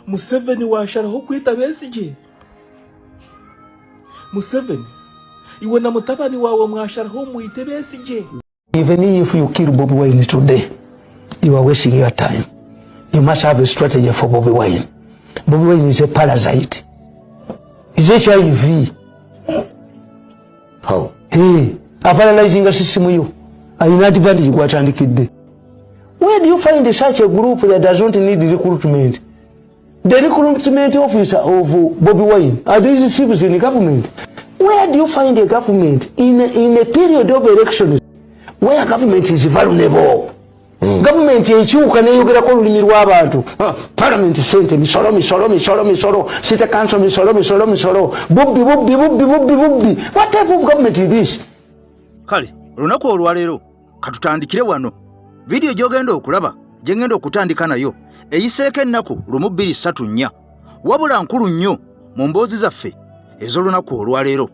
Museveni washaraho kwita Besigye. Museveni iwe na mutabani wawe mwasharaho mwite Besigye. Even if you kill Bobi Wine today, you are wasting your time. You must have a strategy for Bobi Wine. Bobi Wine is a parasite. He's HIV. How? Hey, a paralyzing system you. I not advantage what and kid. Where do you find such a group that does not need recruitment? The recruitment officer of Bobi Wine are these civils in the government. Where do you find a government in a period of elections where government is vulnerable? Government echuka neyogera ko lulimi lw'abantu. Parliament sente misolo city council misolo bubbi. What type of government is this? Kale lunaku olwaleero katutandikire wano video gyogenda okulaba gyengenda okutandika nayo eyiseeko ennaku 2-3-4 wabula nkulu nnyo mu mboozi zaffe ez'olunaku olwaleero.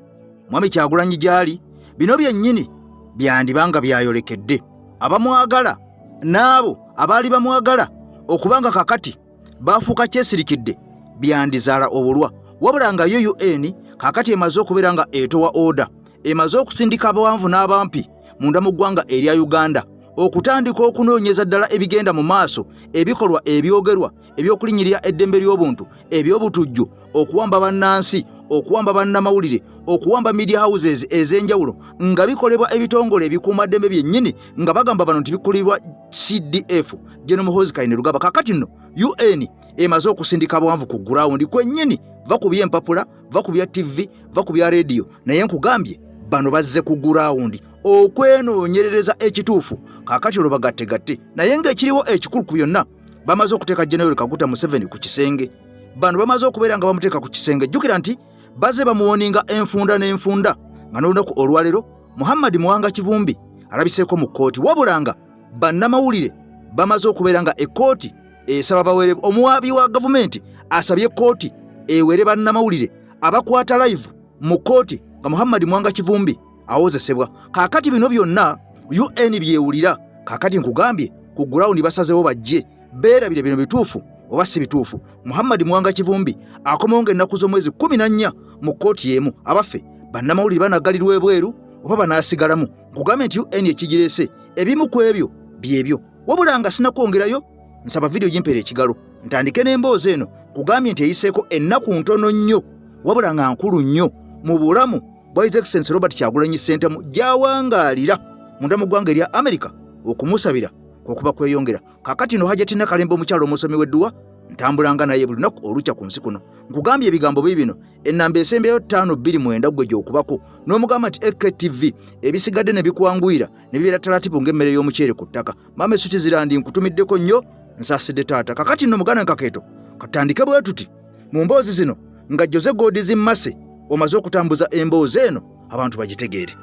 Mwami Kyagulanyi gyali bino byennyini byandibanga byayolekedde abamwagala n'abo abaali bamwagala okubanga kakati baafuuka kyesirikidde byandizaala obulwa, wabula nga yo UN kakati emaze okubeera nga etowa oda, emaze okusindika abawanvu n'abampi munda mu ggwanga erya Uganda okutandika okunoonyeza ddala ebigenda mu maaso, ebikolwa ebyogerwa ebyokulinyirira eddembe ly'obuntu, eby'obutujju, okuwamba bannansi, okuwamba bannamawulire, okuwamba media houses ez'enjawulo nga bikolebwa ebitongole ebikuuma ddembe byennyini nga bagamba bano nti bikolebwa CDF General Muhoozi Kainerugaba. Kakati nno UN emaze okusindika abawanvu ku ground kwennyini, va ku by'empapula, va ku bya TV, va ku bya radio, naye nkugambye bano bazze ku ground okwenoonyerereza ekituufu. Kakati olwo bagattegatte, naye ng'ekiriwo ekikulu ku byonna bamaze okuteeka General Kaguta Museveni ku kisenge. Bano bamaze okubeera nga bamuteeka ku kisenge. Jjukira nti baze bamuwoninga enfunda n'enfunda nga n'olunaku olwaleero Muhammad Muwanga Kivumbi alabiseeko mu kkooti, wabula nga bannamawulire bamaze okubeera nga ekkooti esaba baweere, omuwaabi wa gavumenti asabye kkooti ewere bannamawulire abakwata live mu kkooti nga Muhammad Muwanga Kivumbi awozesebwa. Kakati bino byonna UN byewulira. Kakati nkugambye ku ground basazewo bajje beerabire bino bituufu oba si bituufu. Muhammad Muwanga Kivumbi akomonga ennaku z'omwezi 14 mu kkooti y'emu. Abaffe bannamawulire banagalirwa ebweru oba banaasigalamu. Nkugambye nti UN ekigireese ebimu ku ebyo byebyo, wabula nga sinakwongerayo nsaba video gimpeera ekigalo ntandike n'emboozi eno. Nkugambye nti eyiseeko ennaku ntono nnyo wabula nga nkulu nnyo mu bulamu bwa His Excellency Robert Kyagulanyi Ssentamu gy'awangaalira munda mu ggwanga erya America okumusabira okuba kweyongera. Kakati no Hajati Nakalembe omukyalo omusomi w'edduwa ntambulanga naye buli lunaku olukya ku nsi kuno. Nkugambye ebigambo bibino ennamba esembeyo 529 gwe gy'okubako n'omugamba nti EKTV ebisigadde ne bikwanguyira ne bibeera talatibu ng'emmere y'omuceere ku ttaka. Mame Suti Zirandi nkutumiddeko nnyo, nsaasidde taata. Kakati nno muganda nkakeeto katandike bwe tuti mu mboozi zino nga Jose Godizi Mmase omaze okutambuza emboozi eno abantu bagitegeere.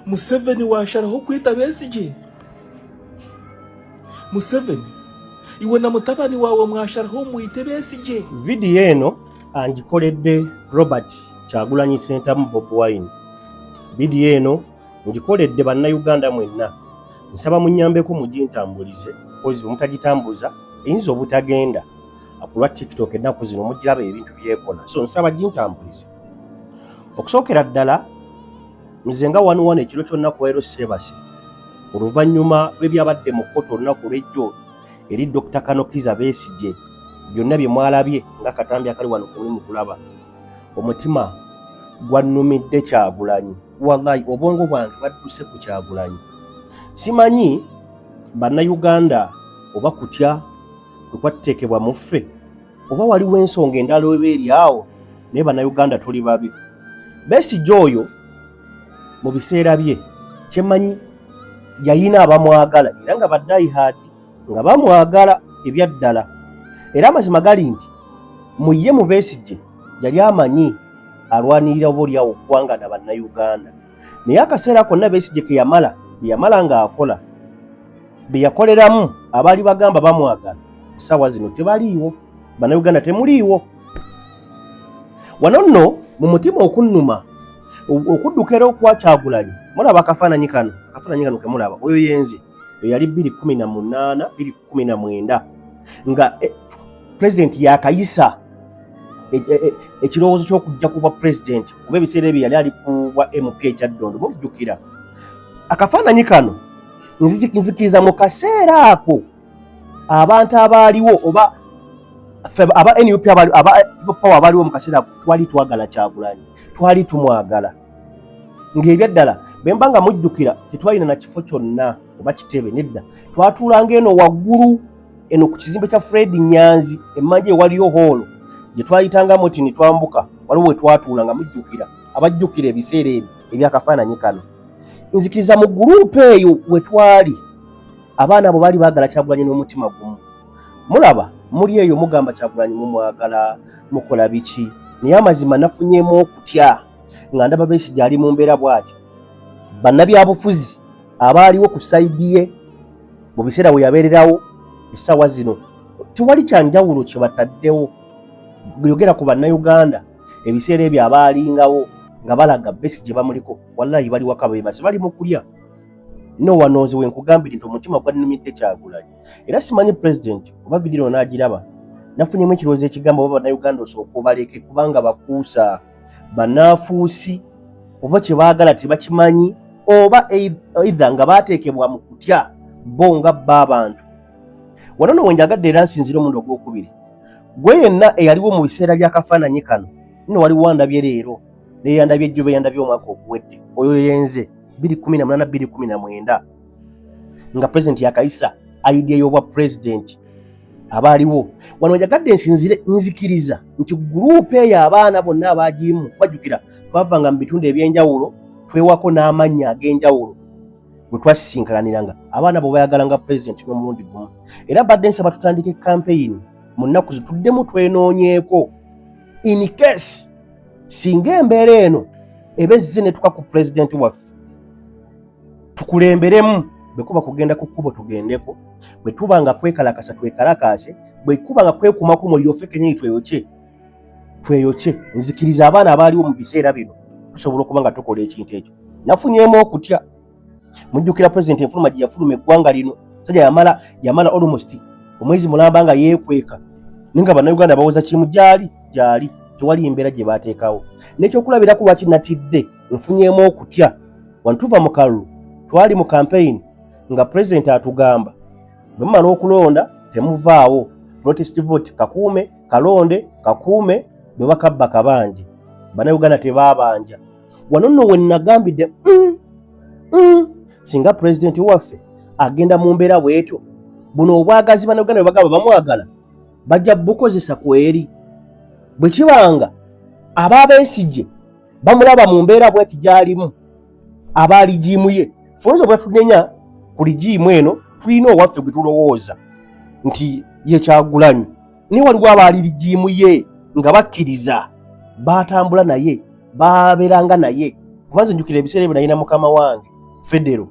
Museveni washaraho kwita Besigye. Museveni iwe na mutabani wawe mwasharaho mwite Besigye. Video eno angikoledde Robert Kyagulanyi Ssentamu Bobi Wine. Video eno ngikoledde bannayuganda mwenna, nsaba munyambeko mugintambulize kozi mutagitambuza eyinza obutagenda akulwa TikTok ennaku zino mugiraba ebintu byekola, so nsaba gintambulize. Okusookera ddala nzenga 11 ekiro kyonna kuwairo Sebase oluvannyuma lw'ebyabadde mu kkooti olunaku lw'ejjo eri Dr. Kanokiza Besigye, byonna bye mwalabye nga katambi akali wano ku mulimu kulaba, omutima gwannumidde Kyagulanyi. Wallahi obwongo bwange bwadduse ku Kyagulanyi. Simanyi bannayuganda oba kutya tukwateekebwa mu ffe oba waliwo ensonga endala eba eri awo, naye bannayuganda tuli babi. Besigye oyo mu biseera bye kyemmanyi yayina abamwagala era nga baddayihaadi nga bamwagala ebyaddala, era amazima gali nti mu ye mu Besigye yali amanyi alwanirira obaolyawo oggwanga na bannayuganda, naye akaseera konna Besigye ke yamala nga akola be yakoleramu abaali bagamba bamwagala essaawa zino tebaliiwo, bannayuganda temuliiwo. Wano nno mu mutima okunnuma okuddukira okwa Kyagulanyi mulaba akafaananyi kano kemulaba, oyo yenze yali 2018 2019 nga president yakayisa ekirowoozo ky'okujja kuba president kuba ebiseera ebyo yali ali kuwa MP ekyaddondo mujjukira akafaananyi kano nzikiriza mu kaseera ako abantu abaaliwo oba aba NUP aba abaliwo mu kaseera twali twagala Kyagulanyi twali tumwagala ng'ebyaddala bemba nga mujjukira tetwalina na kifo kyonna oba kitebe nedda twatuulanga eno waggulu eno ku kizimbe kya Fred Nyanzi emmanje waliyo holo gye twayitangamu ti nitwambuka waliwo we twatuulanga mujjukira abajjukira ebiseera ebyo ebyakafaananyi kano nzikiriza mu guruupu eyo we twali abaana abo baali baagala Kyagulanyi n'omutima gumu mulaba muli eyo mugamba Kyagulanyi mumwagala mukola biki naye amazima nafunyeemu okutya nga ndaba Besigye ali mu mbeera bw'ati bannabyabufuzi abaaliwo ku sayidi ye mu biseera we yabeererawo essaawa zino tewali kyanjawulo kye bataddewo yogera ku bannayuganda ebiseera ebyo abaalingawo nga balaga Besigye bamuliko wallahi bali waka beebase bali mu kulya no wanoozi we nkugambire nti omutima gwannumidde Kyagulanyi era simanyi president oba vidiyo n'agiraba nafunyemu ekirowoozo ekigamba oba bannayuganda osooka obaleke kubanga bakuusa bannaafuusi oba kye baagala tebakimanyi oba either nga baateekebwa mu kutya bo nga bba abantu wano nno wenjagadde era nsinzira omundi ogwokubiri gwe yenna eyaliwo mu biseera by'akafaananyi kano nno waliwo wandabye leero neyandabye ejjo beyandabye omwaka oguwedde oyo yenze 2018-2019 nga president yakayisa idea y'obwa president abaaliwo wano wenjagadde nzikiriza nti guruupu eyo abaana bonna abaagimu bajjukira twavanga mu bitundu ebyenjawulo twewako n'amannya ag'enjawulo bwe twasisinkaniranga abaana bo bayagalanga president n'omulundi gumu era badde nsaba tutandike campaign mu nnaku zituddemu twenoonyeeko in case singa embeera eno ebezze ne tuka ku president waffe tukulemberemu bwe kuba kugenda ku kkubo tugendeko bwe tuba nga kwekalakasa twekalakase bwe kuba nga kwekumako muliro ffe kenyini tweyoce nzikiriza abaana abaaliwo mu biseera bino tusobola okuba nga tukola ekintu ekyo nafunyeemu okutya mujjukira president enfuluma gye yafuluma eggwanga lino sajja yamala almost omwezi mulamba nga yeekweka ninga bannayuganda bawoza kimu gyali tewali embeera gye baateekawo n'ekyokulabirako lwaki natidde nfunyeemu okutya wano tuva mu kalulu twali mu campaign nga president atugamba bwe mumala okulonda temuvaawo protest vote kakuume kalonde kakuume bwe bakabba kabanje bannayuganda tebaabanja wano nno we nnagambidde singa president waffe agenda mu mbeera bwetyo buno obwagazi bannayuganda bwe bagamba bamwagala bajja bukozesa kweri bwe kibanga abaabeesigye bamulaba mu mbeera bweti gy'alimu abaali jiimu ye funza bwe tunenya ku lijiimu eno tulina owaffe gwe tulowooza nti ye Kyagulanyi naye waliwo abaali lijiimu ye nga bakkiriza baatambula naye baabeeranga naye kubanza njukira ebiseera ebyo nalina mukama wange Federo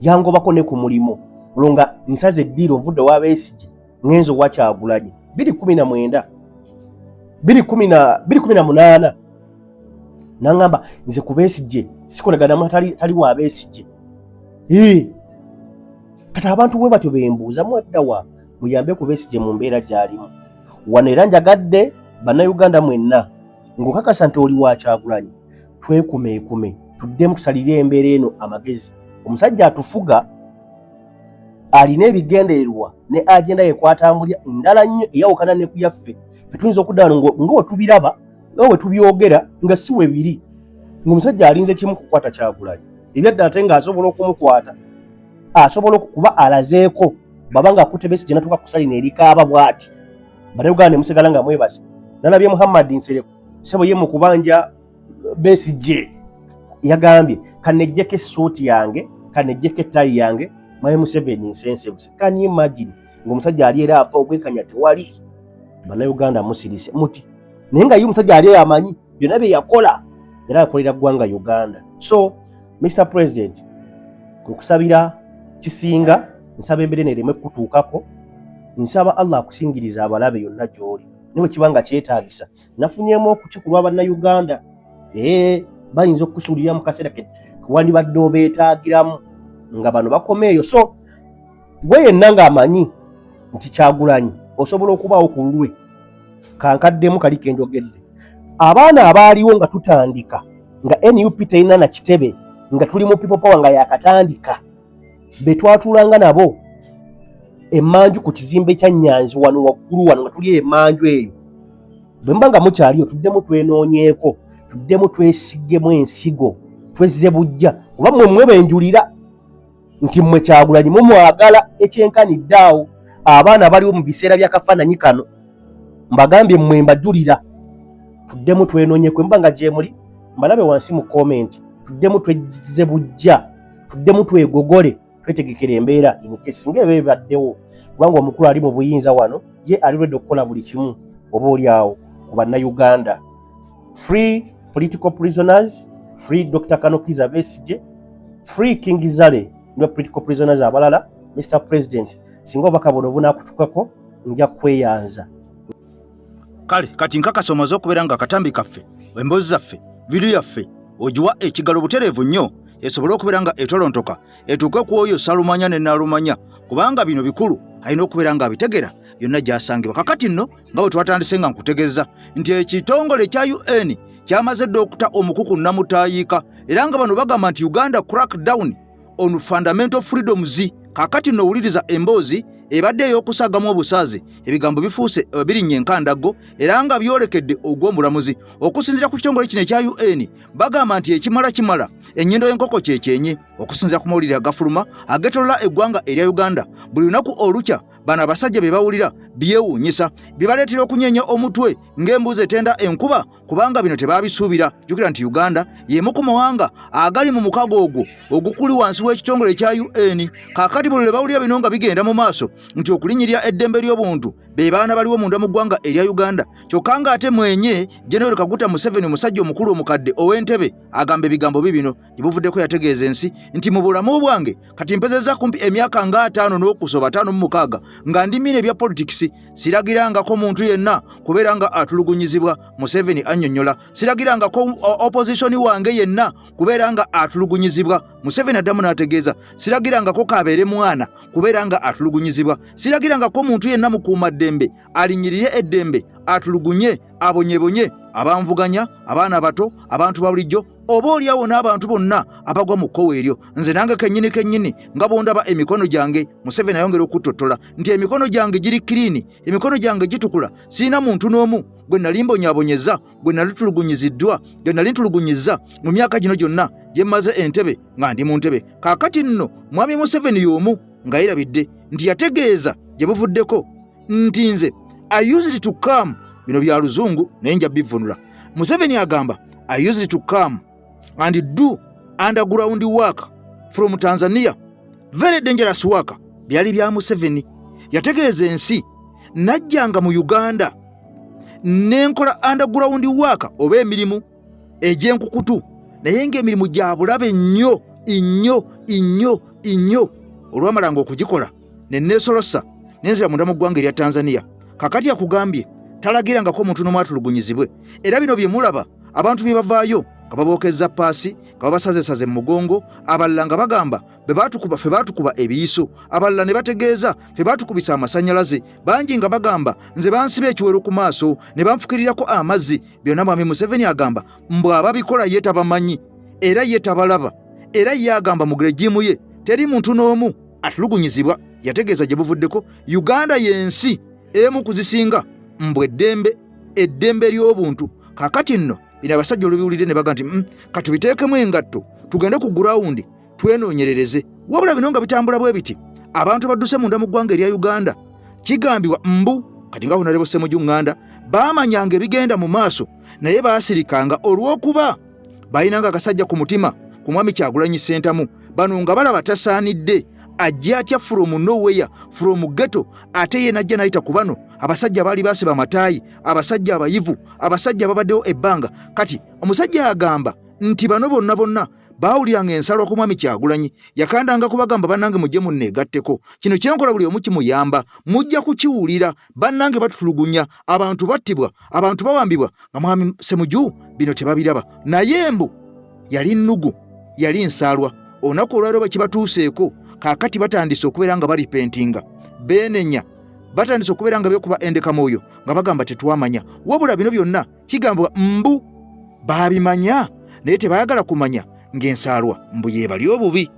yangobako ne ku mulimu olwo nga nsaze eddiiro nvudde wa Besigye ngenzo wa Kyagulanyi 2018 nangamba nze ku Besigye sikolaganamu tali wa Besigye kati abantu bwe batyo bembuuza mwaddawa muyambe ku Besigye mu mbeera gy'alimu wano era njagadde bannayuganda mwenna ng'okakasa nti oli wa Kyagulanyi twekumeekume tuddemu tusalire embeera eno amagezi omusajja atufuga alina ebigendererwa ne agenda yekwatambulya ndala nnyo eyawukana ne ku yaffe tuyinza okuddaano nga we tubiraba nga we tubyogera nga si we biri ng'omusajja alinze kimu kukwata Kyagulanyi ebyaddala ate ng'asobola okumukwata asobola okuba alazeeko baba ng'akutte Besigye natuka kusalina erikaaba bw'ati bannayuganda ne musigala nga mwebase nalabye Muhammad Nsereko sebo ye mu kubanja Besigye yagambye kanejjeko essuuti yange kanejjeko ettayi yange maye Museveni nsensebuse can you imagine ng'omusajja ali era afa okwekanya tewali bannayuganda musirise muti naye nga ye omusajja ali amanyi byonna bye yakola era akolera ggwanga Uganda. So Mr. President nkusabira kisinga nsaba embeera nereme kutuukako nsaba Allah akusingiriza abalabe yonna gy'oli niwe kibanga kyetaagisa nafunyeemu okutya ku lw'Abannayuganda bayinza okukusuulira mu kaseera ke wandibadde obeetaagiramu nga bano bakomeeyo. So gwe yenna ng'amanyi nti Kyagulanyi osobola okubaawo ku lulwe kankaddemu kali ke njogedde. Abaana abaaliwo nga tutandika nga NUP terina na kitebe nga tuli mu people power nga yakatandika be twatuulanga nabo emmanju ku kizimbe kya Nyanzi wano waggulu wano nga tuli emmanju eyo, bwe mba nga mukyaliyo tuddemu twenoonyeeko, tuddemu twesiggemu ensigo, twezze bujja kuba mmwe benjulira nti mmwe Kyagulanyi mumwagala ekyenkanidde awo. Abaana baliwo mu biseera by'akafaananyi kano mbagambye mmwe mbajulira, tuddemu twenoonyeeko. Mba nga gye muli mbalabe wansi mu comment, tuddemu twezze bujja, tuddemu twegogole, twetegekera embeera inikesi ng'ebyo bibaddewo, kubanga omukulu ali mu buyinza wano ye ali ready okukola buli kimu oba oli awo ku bannayuganda. Free political prisoners, free Dr. Kanokiza Besigye, free King Zale ne political prisoners abalala. Mr. President, singa obaka buno bunaakutukako nja kweyanza. Kale kati nkakasa omaze okubeera nga akatambi kaffe, emboozi zaffe, vidiyo yaffe ogiwa ekigalo butereevu nnyo esobole okubeera nga etolontoka etuuke ku oyo salumanya ne naalumanya, kubanga bino bikulu alina okubeera nga abitegera yonna gy'asangibwa. Kakati nno nga bwe twatandise nga nkutegeeza nti ekitongole kya UN kyamaze dda okuta omukuku namutaayiika, era nga bano bagamba nti Uganda crackdown on fundamental freedoms. Kakati nno owuliriza emboozi ebadde ey'okusagamu obusaazi, ebigambo bifuuse birinnya enkandago era nga byolekedde ogw'omulamuzi. Okusinziira ku kitongole kino ekya UN bagamba nti ekimala ennyindo y'enkoko kyekyenyi. Okusinziira ku mawulire agafuluma agetolola eggwanga erya Uganda buli lunaku olukya, bano abasajja be bawulira byewuunyisa, bibaleetera okunyeenya omutwe ng'embuzi etenda enkuba, kubanga bino tebaabisuubira. Jjukira nti Uganda y'emu ku mawanga agali mu mukago ogwo ogukuli wansi w'ekitongole ekya UN. Kaakati buli lwe bawulira bino nga bigenda mu maaso nti okulinyirira eddembe ly'obuntu be baana baliwo munda mu ggwanga erya Uganda. Kyokka ng'ate mwenye General Kaguta Museveni, omusajja omukulu omukadde ow'Entebe, agamba ebigambo bibino gyebuvuddeko yategeeza ensi nti mu bulamu bwange kati mpezezza kumpi emyaka nga 5 n'okusoba 56 nga ndimira ebya politics, siragirangako muntu yenna kubeera nga atulugunyizibwa. Museveni annyonnyola, siragirangako opposition wange yenna kubeera nga atulugunyizibwa. Museveni addamu n'ategeeza, siragirangako kabeere mwana kubeera nga atulugunyizibwa, siragirangako muntu yenna mukuumaddembe alinyirire eddembe atulugunye abonyebonye abanvuganya, abaana bato, abantu babulijjo, oba oliawo n'abantu bonna abagwa mu kkowe eryo. Nze nange kennyini nga bondaba emikono gyange. Museveni ayongera okutottola nti emikono gyange giri kiriini, emikono gyange gitukula, siina muntu n'omu gwe nali mbonyaabonyeza, gwe nali tulugunyiziddwa, gwe nali ntulugunyizza mu myaka gino gyonna gye mmaze Entebe nga ndi mu ntebe. Kaakati nno mwami Museveni y'omu nga yerabidde nti yategeeza gye buvuddeko nti nze I used to come, bino bya luzungu naye nja bivunula. Museveni agamba I used to come and do underground work from Tanzania, very dangerous work. Byali bya Museveni. Yategeeza ensi najjanga mu Uganda nenkola underground work oba emirimu egy'enkukutu, naye ng'emirimu gya bulabe nnyo olwamalanga okugikola ne neesolosa nenzira munda mu ggwanga erya Tanzania. Kakati akugambye talagirangako omuntu n'omu atulugunyizibwe. Era bino bye mulaba abantu bye bavaayo nga babookezza paasi, nga babasazesaze mu mugongo, abalala nga bagamba ffe baatukuba ebiyiso, abalala ne bategeeza ffe baatukubisa amasannyalaze, bangi nga bagamba nze bansiba ekiwero ku maaso ne banfukirirako amazzi. Byonna mwami Museveni agamba mbw ababikola ye tabamanyi era ye tabalaba, era ye agamba mu geregimu ye teri muntu n'omu atulugunyizibwa. Yategeeza gye buvuddeko Uganda y'ensi emu kuzisinga mbw eddembe ly'obuntu. Kaakati nno bino abasajja olubiwulire ne baga nti katubiteekemu engatto tugende ku gurawundi twenoonyerereze. Wabula bino nga bitambula bwe biti, abantu badduse munda mu ggwanga erya Uganda kigambibwa mbu kati nga Honorable Ssemujju Nganda baamanyanga ebigenda mu maaso, naye baasirikanga olw'okuba balinanga akasajja ku mutima ku mwami Kyagulanyi Ssentamu. Bano nga balaba tasaanidde ajja atya from nowhere, from ghetto, ate ye najja n'ayita ku bano abasajja baali baasiba amataayi, abasajja abayivu, abasajja babaddewo ebbanga. Kati omusajja agamba nti bano bonna baawuliranga ensalo ku mwami Kyagulanyi, yakandanga kubagamba bannange mujje munneegatteko, kino kyenkola buli omu kimuyamba, mujja kukiwulira, bannange batutulugunya, abantu battibwa, abantu bawambibwa, nga mwami Ssemujju bino tebabiraba. Naye mbu yali nnugu, yali nsaalwa. olunaku olwaleero bakibatuuseeko kaakati batandise okubeera nga baripentinga beenenya batandise okubeera nga bekuba endekamwoyo nga bagamba tetwamanya wabula bino byonna kigambibwa mbu baabimanya naye tebaayagala kumanya ng'ensaalwa mbu yeebali obubi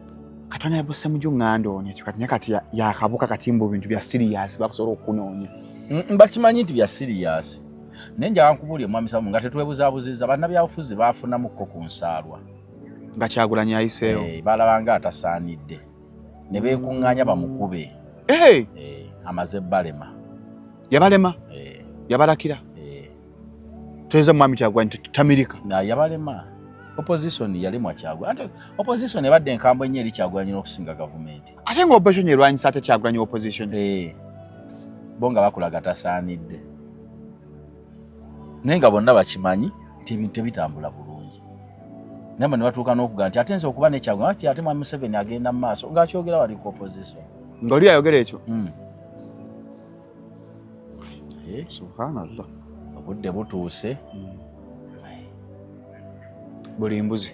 Katonda yabuse mu jungando ekyo kati kati yakabuka kati mbu bintu bya serious bakusobola okunoonya Bakimanyi nti bya serious nenja nkubulye mwami Samu nga tetwebuzaabuziza bannabyabufuzi baafunamukko ku nsaalwa nga Kyagulanyi ayiseeyo balabanga atasaanidde ne beekuŋŋaanya bamukube amaze balema yabalema yabalakira toyinza mwami Kyagulanyi tamirika yabalema opposition yalemwa Kyagulanyi ate opposition ebadde enkambwe nnyo eri Kyagulanyi n'okusinga gavumenti ate ng'opposition erwanyisa ate Kyagulanyi opposition bo nga bakulaga tasaanidde naye nga bonna bakimanyi nti ebintu tebitambula bulungi namba ne batuuka n'okugaa nti ate nze okuba ne Kyagulanyi ate mwami Museveni agenda mu maaso ng'akyogera wali ku opposition ng'oli ayogera ekyo subhanallah obudde butuuse buli mbuzi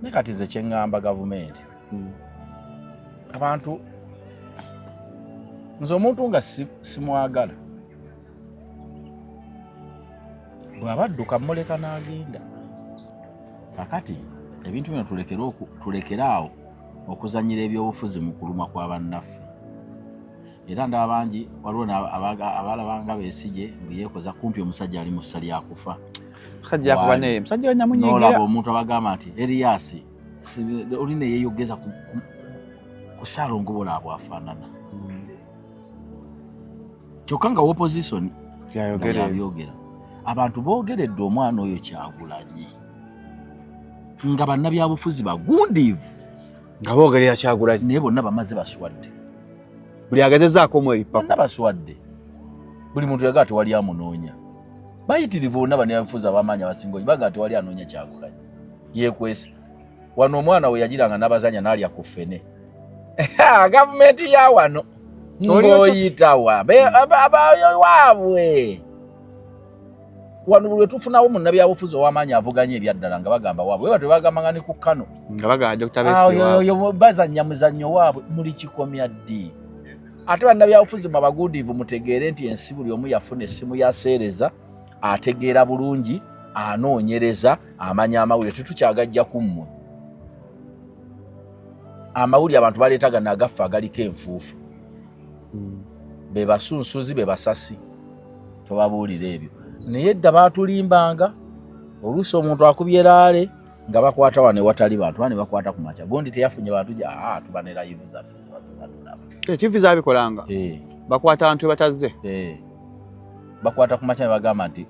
ne kati ze kyeŋŋamba gavumenti abantu nze omuntu nga simwagala bw'abadduka muleka n'agenda kakati ebintu bino tulekeraawo okuzanyira ebyobufuzi mu kuluma kwa bannaffe era ndaba bangi waliwo abalabanga Besigye ngeyeekoza kumpi omusajja ali mu ssa lyakufa musajja wanyamunyigira n'olaba omuntu abagamba nti Erias olina yeeyogeza ku Ssaalongobola abwafaanana kyokka nga opposition yabyogera abantu boogeredde omwana oyo Kyagulanyi nga bannabyabufuzi bagundiivu nga boogerera Kyagulanyi naye bonna bamaze baswadde buli agezezaako omweripako bonna baswadde buli muntu yagaa tewali amunoonya bayitirivu bonna bannabyabufuzi abamaanyi abasinga bagaa tewali anoonya Kyagulanyi yeekwese wano omwana we yagiranga n'abazanya n'alya ku ffene gavumenti ya wano ng'oyitawa waabwe wano buli tufunawo munnabyabufuzi ow'amaanyi avuganya ebyaddala nga bagamba waabwe bwe tebagambanga ne ku Kano nga bagamba Dr. Besigye bazannya muzannyo waabwe muli kikomya ddi ate bannabyabufuzi mu abagundiivu mutegeere nti ensi buli omu yafuna essimu ya seereza ategeera bulungi anoonyereza amanya amawulire tetukyagajja ku mmwe amawulire abantu baleetaga nagaffe agaliko enfuufu be basunsuzi be basasi tobabuulira ebyo naye edda baatulimbanga oluusi omuntu akubye laale nga bakwata wano ewatali bantu bane bakwata ku makya gondi teyafunye bantu tuba ne live zaffe TV zabikolanga bakwata abantu batazze bakwata ku makya ne bagamba nti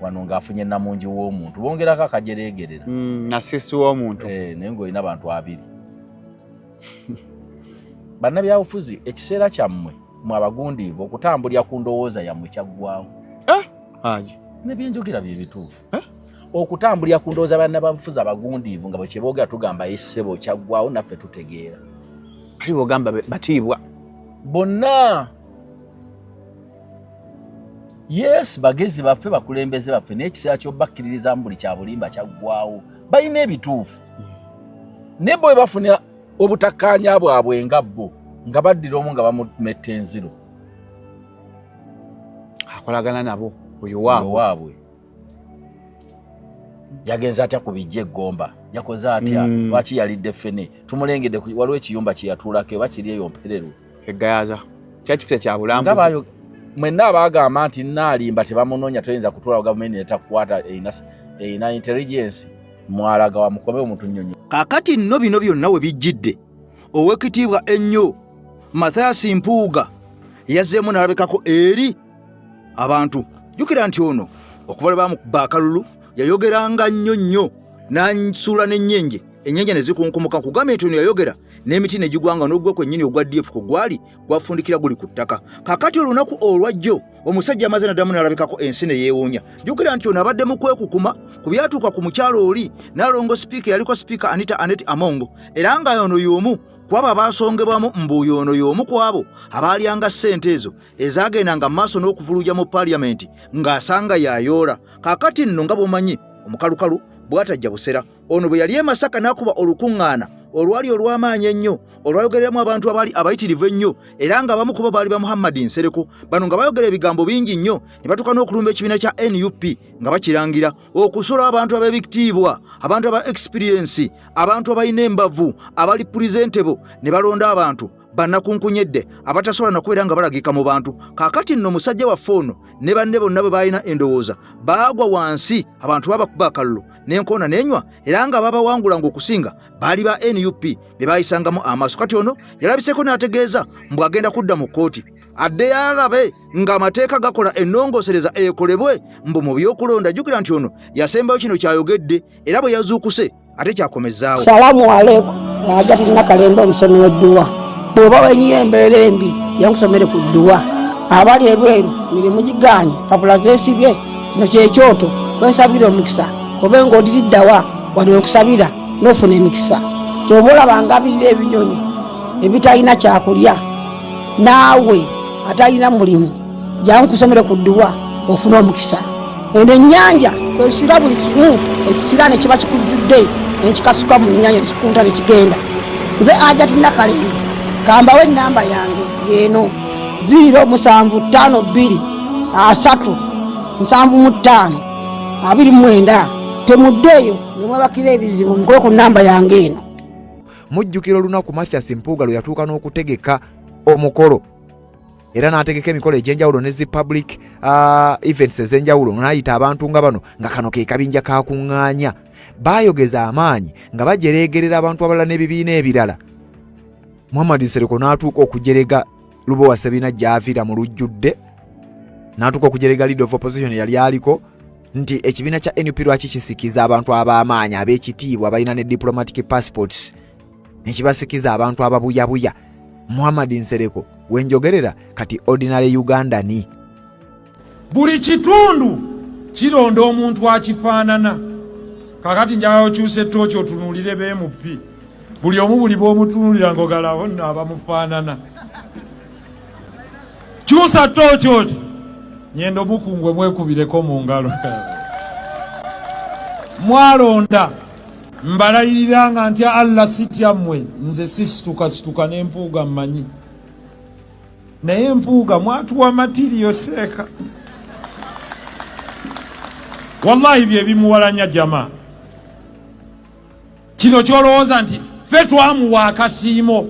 wano ng'afunye namungi w'omuntu bongerako akajereegerera nasisi w'omuntu naye ng'olina bantu 2 bannabyabufuzi ekiseera kyammwe mu abagundiivu okutambulira ku ndowooza yammwe kyaggwawo nebyenjogera bye bituufu okutambulira ku ndowooza bannabyabufuzi abagundiivu nga bwe kyeboogera tugamba essebo kyaggwawo naffe tutegeera ali bogamba batiibwa bonna yes bagezi baffe bakulembeze baffe n'ekiseera ky'obakkiririzamu buli kya bulimba kyaggwawo balina ebituufu naye bwe bafuna obutakkaanya bwabwe nga bo nga baddira omu nga bamumetta enziro akolagana nabo oyo waabwe yagenza atya ku bijja eggomba yakoze atya lwaki yalidde ffene tumulengedde waliwo ekiyumba kye yatuulako eba kiri eyo mpereru egayaza kyakifite kya bulambuzi mwenna abaagamba nti naalimba tebamunoonya toyinza kutuulawo gavumenti netakukwata eyina intelligence mwalaga wamukome omuntu nnyonyo kaakati nno bino byonna we bijjidde ow'ekitiibwa ennyo Mathias Mpuuga yazzeemu n'alabikako eri abantu jjukira nti ono okuva lwe bamukuba akalulu yayogeranga nnyo n'ansuula n'ennyenje ennyenje ne zikunkumuka kugambye nti ono yayogera n'emiti ne gigwanga n'ogwe kwennyini ogwa DF ku gwali gwafundikira guli ku ttaka kaakati olunaku olwajjo omusajja amaze naddamu n'alabikako ensi ne yeewuunya jjukira nti ono abadde mu kwekukuma ku byatuuka ku mukyalo oli n'alongo sipiika yaliko sipiika Anita Anet Amongo era nga ono y'omu kwabo abaasongebwamu mbuuyo ono y'omu ku abo abaalyanga ssente ezo ezaagendanga mu maaso n'okuvuluuja mu paaliyamenti ng'asanga yayoola kaakati nno nga bw'omanyi omukalukalu bwatajja busera. Ono bwe yali e Masaka n'akuba olukuŋŋaana olwali olw'amaanyi ennyo olwayogereramu abantu abaali abayitirivu ennyo era nga abamu ku bo baali ba Muhammad Nsereko. Bano nga bayogera ebigambo bingi nnyo ne batuuka n'okulumba ekibiina kya NUP nga bakirangira okusula abantu ab'ebitiibwa, abantu aba experience, abantu abalina embavu, abali presentable, ne balonda abantu bannakunkunyedde abatasobola nakubeera nga balagika mu bantu. Kaakati nno musajja waffe ono ne banne bonna bwe balina endowooza baagwa wansi, abantu babakuba akalulu n'enkoona n'enywa era nga babawangulanga okusinga baali ba NUP be bayisangamu amaaso. Kati ono yalabiseko n'ategeeza mbu agenda kudda mu kkooti adde yalabe ng'amateeka gakola ennongoosereza ekolebwe mbu mu by'okulonda. Jjukira nti ono yasembayo kino kyayogedde era bwe yazuukuse ate kyakomezaawo. Salaamu alaikum Hajjati Nakalembe omusomi w'edduwa. Bw'oba wenyiyo embeera embi yankusomere ku dduwa. Abali ebweru mirimu gigaanye papula zeesibye kino kyekyoto kwesabira omukisa kobe ng'odiriddawa wali okusabira n'ofuna emikisa. Ky'oba olabanga abirira ebinyonyi ebitalina kyakulya naawe atalina mulimu jankusomere ku dduwa ofuna omukisa. Eno ennyanja kwesira buli kimu ekisira ne kiba kikujjudde nekikasuka mu nnyanja nekikunta nekigenda. Nze Hajjati Nakalembe kambawe ennamba yange yeeno 052537529. Temuddeeyo nemwebakira ebizibu mukoye ku nnamba yange eno. Mujjukira olunaku Mathias Mpuuga lwe yatuuka n'okutegeka omukolo era n'ategeka emikolo egy'enjawulo ne zi public events ez'enjawulo n'ayita abantu nga bano nga kano ke kabinja kakuŋŋaanya. Baayogeza amaanyi nga bajereegerera abantu abalala n'ebibiina ebirala. Muhammad Nsereko n'atuuka okujerega Lubowa Ssebina gy'aviira mu lujjudde, n'atuuka okujerega leader of opposition yali aliko nti ekibiina kya NUP lwaki kisikiza abantu ab'amaanyi ab'ekitiibwa abalina ne diplomatic passports ne kibasikiza abantu ababuyabuya. Muhammad Nsereko wenjogerera kati ordinary Ugandani. Buli kitundu kironda omuntu akifaanana. Kakati njagala okyuse tooki otunuulire BMP. Buli omu buli bw'omutunuulira ng'ogalawo nno abamufaanana. Kyusa tooki oti nyendo mukungwe mwekubireko mu ngalo. Mwalonda mbalayirira nga ntya Allah sityammwe nze situka n'Empuuga mmanyi. Naye Empuuga mwatuwa matiriyo seeka. Wallahi bye bimuwalanya jamaa. Kino kyolowooza nti ffe twamuwa akasiimo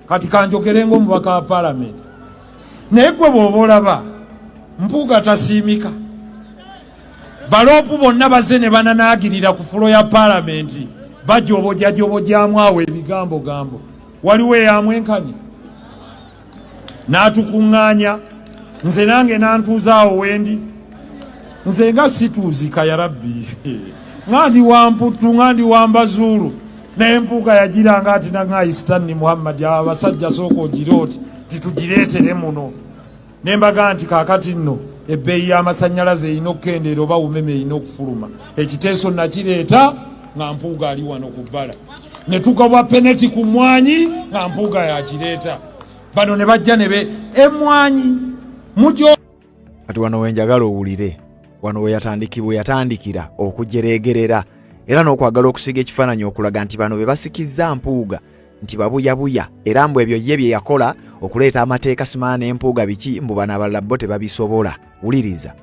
kati kanjogerenga omubaka wa Parliament. Naye gwe bw'oba olaba Mpuuga tasiimika. Baloopu bonna bazze ne bananaagirira ku fulo ya Parliament bajobojajobojaamu awo ebigambo. Waliwo eyamwenkanya n'atukuŋŋaanya nze nange n'antuuzaawo wendi. Nze nga situuzika ya Rabbi. Ngandi wamputu ngandi wambazuulu. Naye Mpuuga yagiranga ati nanga Stanley Muhammad abasajja sooka ogiroti titugireetere muno. Nembaga nti kaakati nno ebbeeyi y'amasannyalaze erina okukendeera oba umeme erina okufuluma. Ekiteeso nakireeta nga Mpuuga ali wano ku bbala. Ne tugabwa peneti ku mmwanyi nga Mpuuga yakireeta. Bano ne bajja ne be emmwanyi mujo. Kati wano wenjagala owulire wano we yatandikira okujereegerera era n'okwagala okusiga ekifaananyi okulaga nti bano be basikizza Mpuuga nti babuyabuya era mbu ebyo ye bye yakola okuleeta amateeka Simaana n'Empuuga biki mbu bano abalala bo tebabisobola. Wuliriza.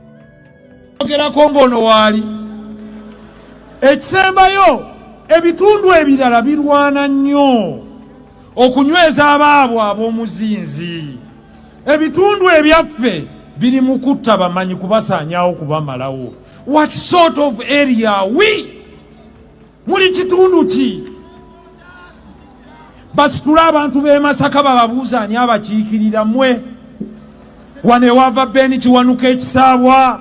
Ogerako mbono waali ekisembayo ebitundu ebirala birwana nnyo okunyweza abaabo ab'omuzinzi. Ebitundu ebyaffe biri mu kutta bamanyi kubasaanyaawo kubamalawo. What sort of area are we? Muli kitundu ki? Basitula abantu b'e Masaka bababuuza ani abakiikirira mmwe. Wano ewava Beni Kiwanuka ekisaabwa.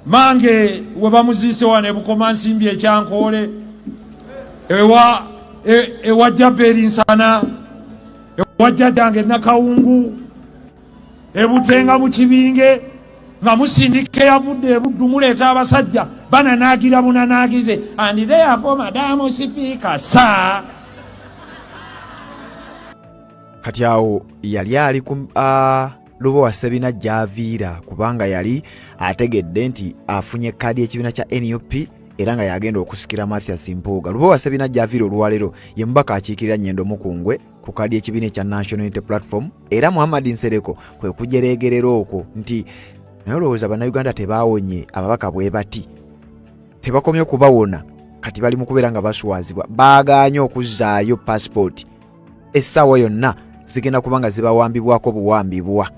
Mange we bamuziise wano e Bukomansimbi ekyankoole. Ewa Jaberi Nsana. Ewa Jjajjange Nakawungu. Ebutenga mu kibinge nga musindika yavudde e Buddu muleeta abasajja bananaagira bunanaagize and therefore Madam Speaker sir. Kati awo yali ali ku Lubowa Ssebina gy'aviira kubanga yali ategedde nti afunye kkaadi y'ekibiina kya NUP era nga yagenda okusikira Mathias Mpuuga. Lubowa Ssebinajja aviira olwaleero ye mubaka akiikirira Nnyendo Mukungwe ku kkaadi y'ekibiina ekya National Unity Platform, era Muhammad Nsereko kwe kujereegerera okwo nti naye olowooza bannayuganda tebaawonye ababaka bwe bati, tebakomye okubawona, kati bali mu kubeera nga baswazibwa, baagaanye okuzzaayo passport essaawa yonna zigenda kuba nga zibawambibwako buwambibwa.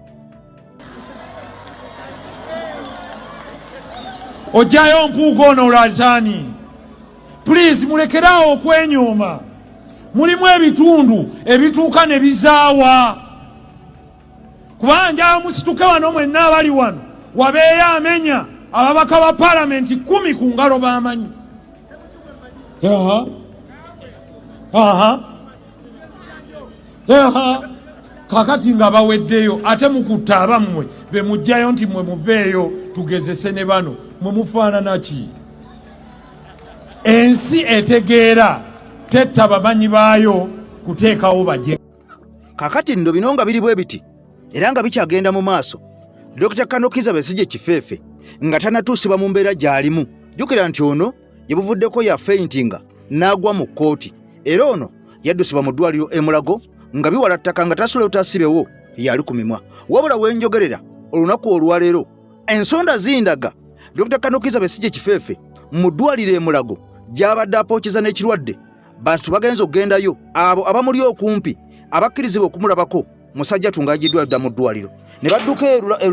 Ojayo Mpuuga ono olwatani. Please mulekeraawo okwenyooma. Mulimu ebitundu ebituuka ne bizaawa. Kubanja musituke wano mwenna abali wano wabeeyo amenya ababaka ba palamenti 10 ku ngalo b'amanyi. Kakati nga baweddeyo ate mukutta abammwe be mujjayo nti mwe muveeyo tugezese ne bano mwe mufaanana ki? Ensi etegeera tetta bamanyi baayo kuteekawo baje. Kakati nno bino nga biri bwe biti era nga bikyagenda mu maaso. Dr. Kizza Besigye Kifeefe nga tannatuusibwa mu mbeera gy'alimu. Jjukira nti ono ye buvuddeko ya faintinga n'agwa mu kkooti, era ono yaddusibwa mu ddwaliro e Mulago nga biwala ttaka nga tasula otasibewo yali ku mimwa. Wabula wenjogerera olunaku olwaleero ensonda zindaga Dr. Kizza Besigye Kifeefe mu ddwaliro e Mulago gy'abadde apookiza n'ekirwadde. Bantu bagenza okugendayo abo abamuli okumpi abakkirizibwa okumulabako musajja tungajiddwa dda mu ddwaliro ne badduka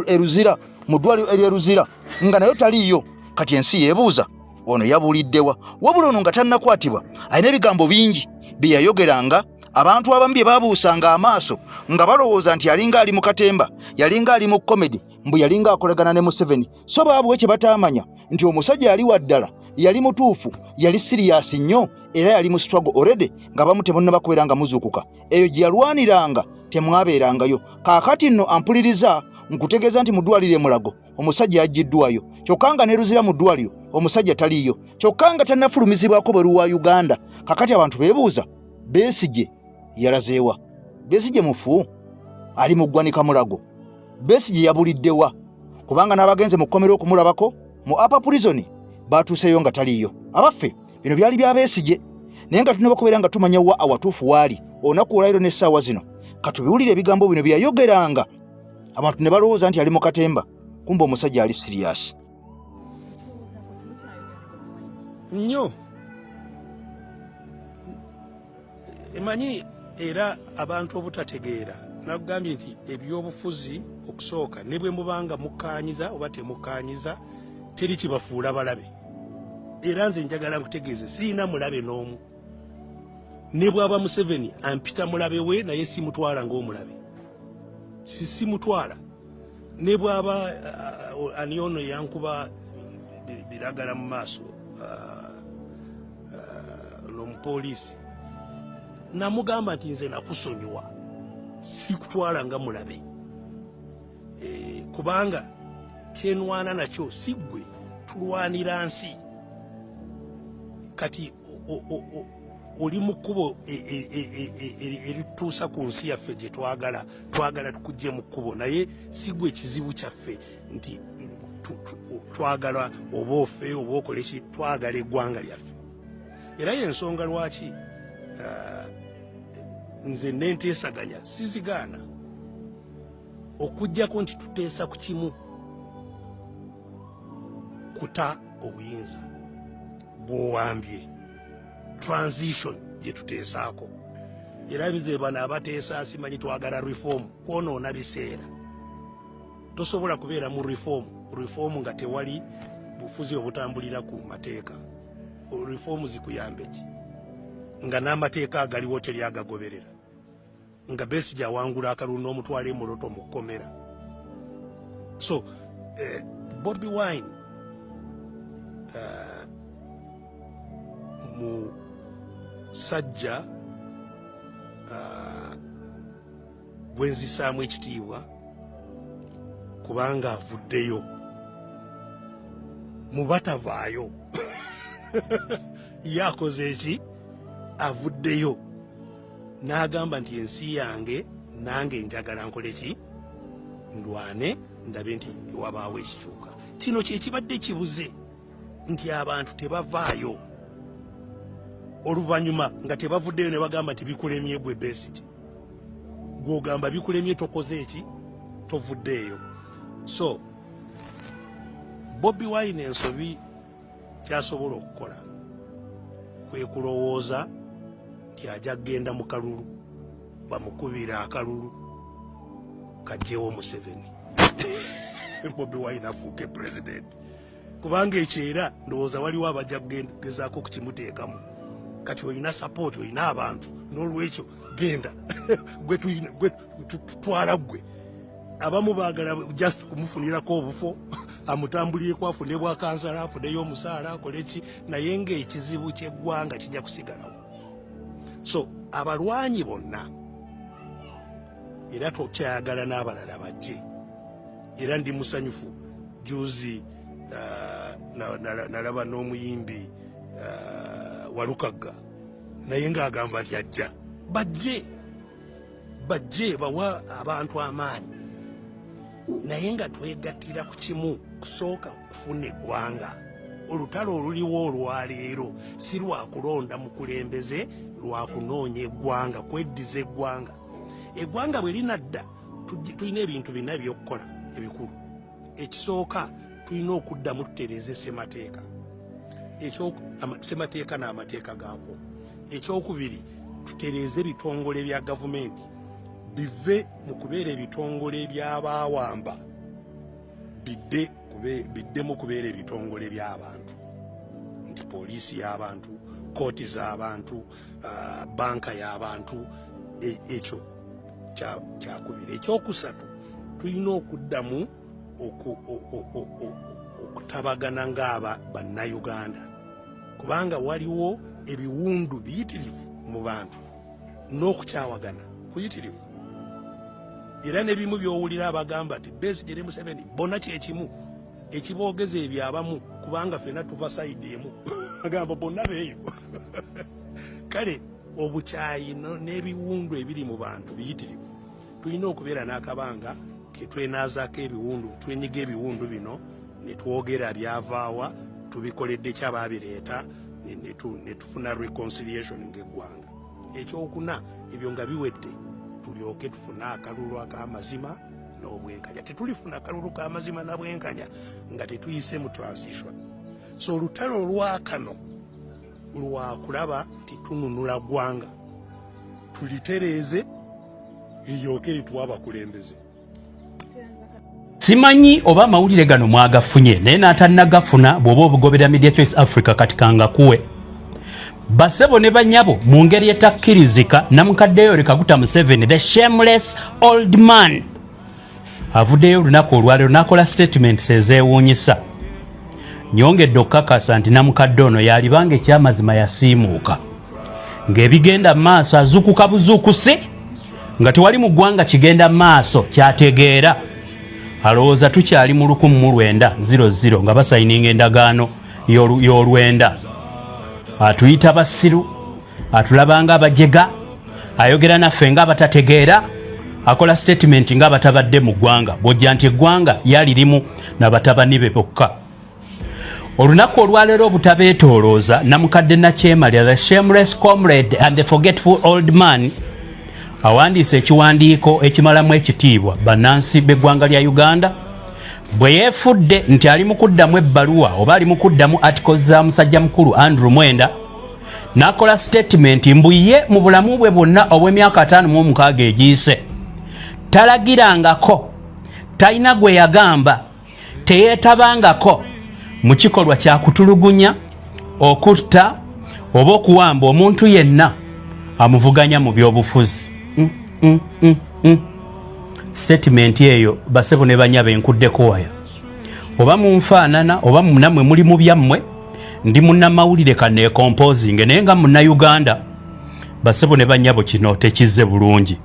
eruzira mu ddwaliro eryeruzira nga nayo taliiyo. Kati ensi yeebuuza ono yabuliddewa, wabula ono nga tannakwatibwa alina ebigambo bingi bye yayogeranga. Abantu abamu bye baabuusanga amaaso nga balowooza nti yalinga ali mu katemba, yalinga ali mu komedi, mbu yalinga akolagana ne Museveni. So baabuwe kye bataamanya nti omusajja yali waddala, yali mutuufu, yali siriyaasi nnyo, era yali mu struggle already nga bamu tebonna bakubeera nga muzuukuka. Eyo gye yalwaniranga temwabeerangayo. Kaakati nno ampuliriza nkutegeeza nti mu ddwaliro e Mulago omusajja yaggiddwayo, kyokka nga neruzira mu ddwaliro omusajja taliiyo, kyokka nga tannafulumizibwako bweru wa Uganda. Kakati abantu beebuuza, Besigye yalazeewa? Besigye mufu ali mu ggwanika Mulago? Besigye yabuliddewa? Kubanga n'abagenze mu kkomero okumulabako mu upper prison baatuuseyo nga taliiyo. Abaffe bino byali bya Besigye, naye nga tulina bakubeera nga tumanya wa awatuufu waali olunaku olwaleero n'essaawa zino. Katubiwulire ebigambo bino bye yayogeranga, abantu ne balowooza nti ali mu katemba, kumbe omusajja ali siriyaasi nnyo. Emanyi era abantu obutategeera nakugambye nti ebyobufuzi okusooka ne bwe mubanga mukkaanyiza oba temukkaanyiza teri kibafuula balabe. Era nze njagala nkutegeeze siina mulabe n'omu. Ne bw'aba Museveni ampita mulabe we naye simutwala ng'omulabe, simutwala. Ne bw'aba ani ono yankuba biragala mu maaso n'omupoliisi namugamba nti nze nakusonyiwa, sikutwala nga mulabe. Kubanga kyenwana nakyo si ggwe, tulwanira nsi. Kati oli mu kkubo erituusa ku nsi yaffe gye twagala tukujje mu kkubo, naye si ggwe ekizibu kyaffe nti twagala oba ofe oba okole ki, twagala eggwanga lyaffe. Era y'ensonga lwaki nze nenteesaganya sizigaana okujjako nti tuteesa ku kimu, kuta obuyinza bw'owambye transition gye tuteesaako. Era bize bano abateesa simanyi twagala reform, kwonoona biseera. Tosobola kubeera mu reform nga tewali bufuzi obutambulira ku mateeka. Reform zikuyambe ki nga n'amateeka agaliwo teri agagoberera, nga Besigye awangula akalulu n'omutwala emuloto mu kkomera. So Bobi Wine musajja gwenzisaamu ekitiibwa kubanga avuddeyo mu batavaayo. Yakoze eki? Avuddeyo n'agamba nti ensi yange nange njagala nkole ki, ndwane ndabe nti wabaawo ekikyuka. Kino kye kibadde kibuze. nti abantu tebavaayo oluvannyuma nga tebavuddeyo ne bagamba nti bikulemye gwe Besigye. Gw'ogamba bikulemye tokoze eki tovuddeeyo. So Bobi Wine ensobi kyasobola okukola kwe kulowooza nti ajja kgenda mu kalulu bamukubira akalulu kajjewo Museveni Bobi Wine afuuke president. Kubanga ekyeera ndowooza waliwo abajja kugezaako kukimuteekamu. Kati olina support, olina abantu, n'olwekyo genda gwe tutwala gwe. Abamu baagala just kumufunirako obufo amutambulireko afune bwa kansala afuneyo omusaala akole ki, naye ng'ekizibu ky'eggwanga kijja kusigalawo. So abalwanyi bonna era tokyayagala n'abalala bajje. Era ndi musanyufu juzi nalaba n'omuyimbi Walukaga naye ng'agamba nti ajja. Bajje bawa abantu amaanyi, naye nga twegattira ku kimu, kusooka kufuna eggwanga. Olutalo oluliwo olwaleero si lwa kulonda mukulembeze, lwa kunoonya eggwanga, kweddiza eggwanga. Eggwanga bwe linadda tulina ebintu bina by'okukola ebikulu. Ekisooka tulina okuddamu tutereeze ssemateeka, ssemateeka n'amateeka gaakwo. Ekyokubiri tutereeze ebitongole bya gavumenti bive mu kubeera ebitongole by'abaawamba bidde mu kubeera ebitongole by'abantu, nti poliisi y'abantu, kooti z'abantu, banka y'abantu. Ekyo kyakubiri. Ekyokusatu tulina okuddamu okutabagana ng'aba bannayuganda, kubanga waliwo ebiwundu biyitirivu mu bantu n'okukyawagana kuyitirivu. Era n'ebimu by'owulira abagamba nti Besigye ne Museveni bonna kyekimu, ekiboogeza ebyo abamu, kubanga ffenna tuva sayidi emu agamba bonna beeyo. Kale obukyayi n'ebiwundu ebiri mu bantu biyitirivu, tulina okubeera n'akabanga ketwenaazaako ebiwundu, twenyiga ebiwundu bino ne twogera byavaawa, tubikoledde kyabaabireeta, ne tufuna reconciliation ng'eggwanga. Ekyokuna ebyo nga biwedde tulyoke tufuna akalulu ak'amazima n'obwenkanya. Tetulifuna akalulu k'amazima na bwenkanya nga tetuyise mu transition. So olutalo olwakano lwakulaba titununula ggwanga, tulitereeze liryoke lituwa abakulembeze. Simanyi oba amawulire gano mwagafunye naye n'atannagafuna bw'oba obugobera Media Choice Africa kati kangakuwe. Basebo ne banyabo mu ngeri etakkirizika namukaddeyo Kaguta Museveni, the shameless old man, avuddeyo olunaku olwaleero n'akola statements ezeewuunyisa. Nyongedde okukakasa nti namukadde ono yalibanga ekyamazima yasiimuuka, ng'ebigenda maaso azuukuka buzuukusi, nga tewali mu ggwanga kigenda maaso kyategeera. Alowooza tukyali mu 1900 nga basayininga endagaano y'olwenda. Atuyita basiru, atulabanga abajega, ayogera naffe nga abatategeera, akola statement nga abatabadde mu ggwanga, bw'ojja nti eggwanga yalirimu n'abatabani be bokka. Olunaku olwaleero obutabeetoolooza, namukadde Nakyemalira, the shameless comrade and the forgetful old man, awandiise ekiwandiiko ekimalamu ekitiibwa bannansi b'eggwanga lya Uganda, bwe yeefudde nti ali mu kuddamu ebbaluwa oba ali mu kuddamu articles za musajja mukulu Andrew Mwenda, n'akola statement mbu ye mu bulamu bwe bwonna obw'emyaka 56 egiyise talagirangako, talina gwe yagamba, teyeetabangako mu kikolwa kya kutulugunya, okutta oba okuwamba omuntu yenna amuvuganya mu by'obufuzi. Statement eyo basebo ne banyaba enkuddeko waya. Oba munfaanana oba munammwe muli mu byammwe, ndi munnamawulire kanne composing naye nga munnayuganda, basebo ne banyabo kino tekizze bulungi.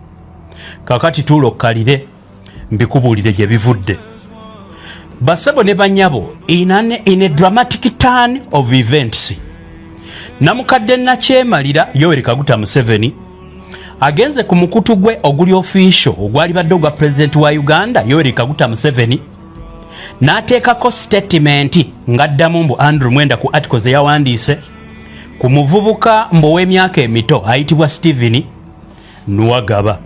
Kakati tulokkalire mbikubuulire gye bivudde. Basebo ne banyabo in a dramatic turn of events, namukadde Nakyemalira Yoweri Kaguta Museveni agenze ku mukutu gwe oguli official ogwali badde ogwa president wa Uganda Yoweri Kaguta Museveni, n'ateekako statement ng'addamu mbu Andrew Mwenda ku articles eyawandiise ku muvubuka ow'emyaka emito ayitibwa Stephen Nuwagaba.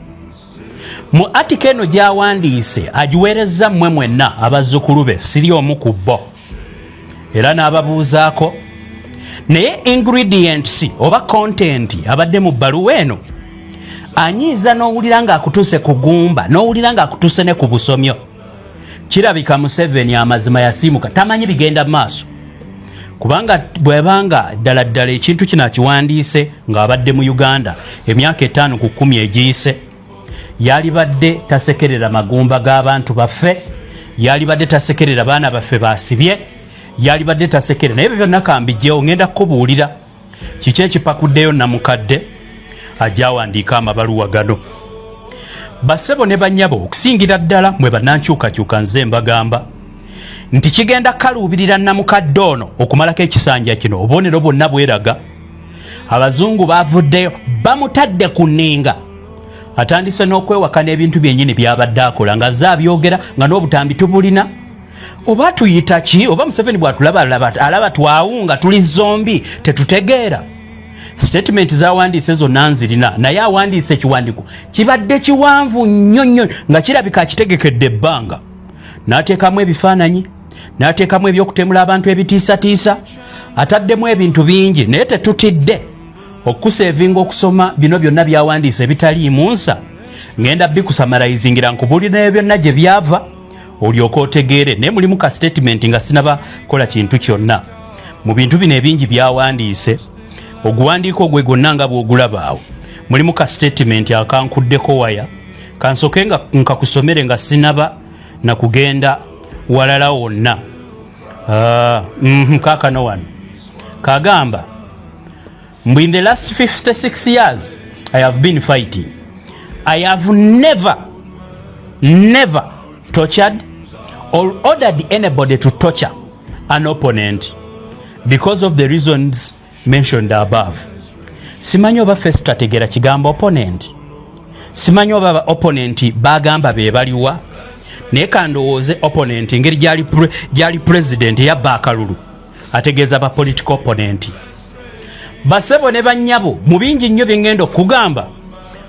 Mu article eno gy'awandiise agiweerezza mmwe mwenna abazzukulu be siri omu ku bo, era n'ababuuzaako naye ingredients oba content abadde mu bbaluwa eno anyiiza n'owulira ng'akutuuse ku gumba n'owulira ng'akutuuse ne ku busomyo. Kirabika Museveni amazima yasiimuka tamanyi bigenda maaso, kubanga bwebanga ddala ekintu kino akiwandiise ng'abadde mu Uganda emyaka 5 ku 10 egiyise, yalibadde tasekerera magumba g'abantu baffe, yalibadde tasekerera baana baffe basibye, yalibadde tasekerera. Naye byonna kambijjewo ngenda kukubuulira kiki ekipakuddeyo Namukadde ajawandiika amabaluwa gano. Basebo ne bannyabo okusingira ddala mwe bannankyukakyuka nze mbagamba nti kigenda kaluubirira Namukadde ono okumalako ekisanja kino. Obubonero bwonna bweraga abazungu bavuddeyo bamutadde ku nninga, atandise n'okwewaka n'ebintu byennyini byabadde akola nga zaabyogera nga n'obutambi tubulina. Oba tuyita ki? Oba Museveni bw'atulaba alaba twawunga tuli zombi tetutegeera? Statement z'awandiise zonna nzirina, naye awandiise ekiwandiiko kibadde kiwanvu nnyo nga kirabika akitegekedde ebbanga. N'ateekamu ebifaananyi, n'ateekamu ebyokutemula abantu ebitiisatiisa, ataddemu ebintu bingi, naye tetutidde okusevinga okusoma bino byonna byawandiise ebitaliimu nsa. Ngenda bikusamarayizingira nkubulira ebyo byonna gye byava olyoka otegeere, naye mulimu ka statement nga sinaba kola kintu kyonna. Mu bintu bino ebingi byawandiise, oguwandiiko ogwe gonna nga bw'ogulaba awo, mulimu ka statement akankuddeko waya, kansoke nga nkakusomere nga sinaba na kugenda walala wonna. Kaakano wano kagamba mbu in the last 56 years I have been fighting. I have never tortured or ordered anybody to torture an opponent because of the reasons mentioned above. Simanyi oba first tategera kigambo opponent, simanyi oba opponent bagamba be baliwa, naye kandowooze opponent ngeri gyali president ya Bakalulu ategeeza ba political opponent. Basebo ne bannyabo mu bingi nnyo bye ngenda okugamba,